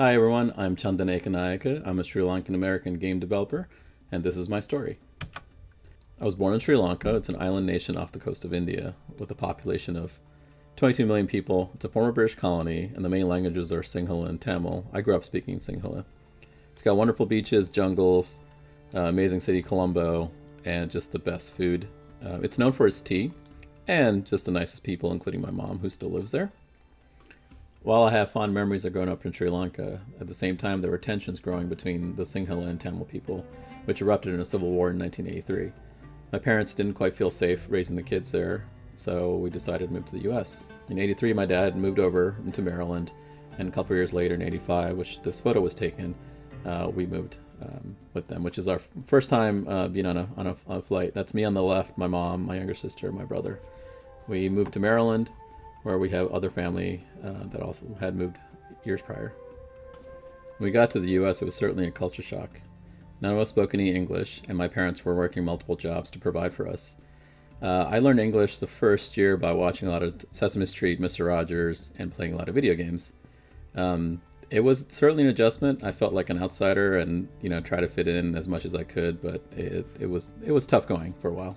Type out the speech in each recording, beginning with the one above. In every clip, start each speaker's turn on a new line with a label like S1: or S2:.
S1: Hi everyone, I'm Chandana Ekanayake. I'm a Sri Lankan American game developer, and this is my story. I was born in Sri Lanka. It's an island nation off the coast of India with a population of 22 million people. It's a former British colony, and the main languages are Sinhala and Tamil. I grew up speaking Sinhala. It's got wonderful beaches, jungles, amazing city Colombo, and just the best food. It's known for its tea, and just the nicest people, including my mom, who still lives there. While I have fond memories of growing up in Sri Lanka, at the same time there were tensions growing between the Sinhala and Tamil people, which erupted in a civil war in 1983. My parents didn't quite feel safe raising the kids there, so we decided to move to the US. In 83, my dad moved over into Maryland, and a couple years later in 85, which this photo was taken, we moved with them, which is our first time being on a flight. That's me on the left, my mom, my younger sister, my brother. We moved to Maryland, where we have other family that also had moved years prior. When we got to the US, it was certainly a culture shock. None of us spoke any English, and my parents were working multiple jobs to provide for us. I learned English the first year by watching a lot of Sesame Street, Mr. Rogers, and playing a lot of video games. It was certainly an adjustment. I felt like an outsider and tried to fit in as much as I could, but it was tough going for a while.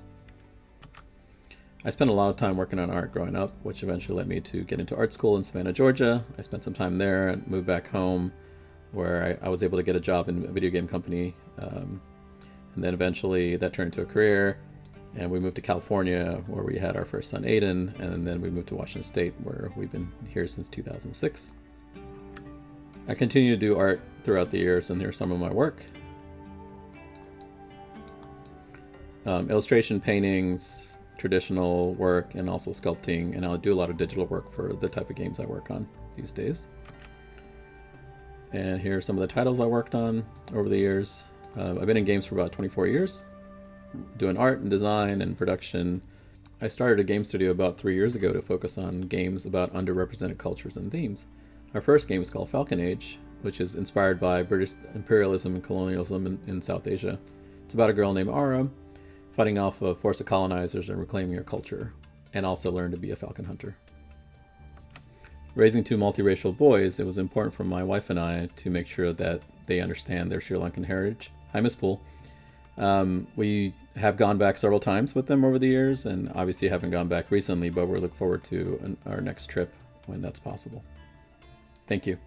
S1: I spent a lot of time working on art growing up, which eventually led me to get into art school in Savannah, Georgia. I spent some time there and moved back home, where I was able to get a job in a video game company. And then eventually that turned into a career, and we moved to California, where we had our first son, Aiden, and then we moved to Washington State, where we've been here since 2006. I continue to do art throughout the years, and here's some of my work. Illustration, paintings, traditional work, and also sculpting, and I'll do a lot of digital work for the type of games I work on these days. And here are some of the titles I worked on over the years. I've been in games for about 24 years, doing art and design and production. I started a game studio about 3 years ago to focus on games about underrepresented cultures and themes. Our first game is called Falcon Age, which is inspired by British imperialism and colonialism in South Asia. It's about a girl named Ara fighting off a force of colonizers and reclaiming her culture, and also learn to be a falcon hunter. Raising two multiracial boys, it was important for my wife and I to make sure that they understand their Sri Lankan heritage. Hi, Miss Poole. We have gone back several times with them over the years, and obviously haven't gone back recently, but we look forward to our next trip when that's possible. Thank you.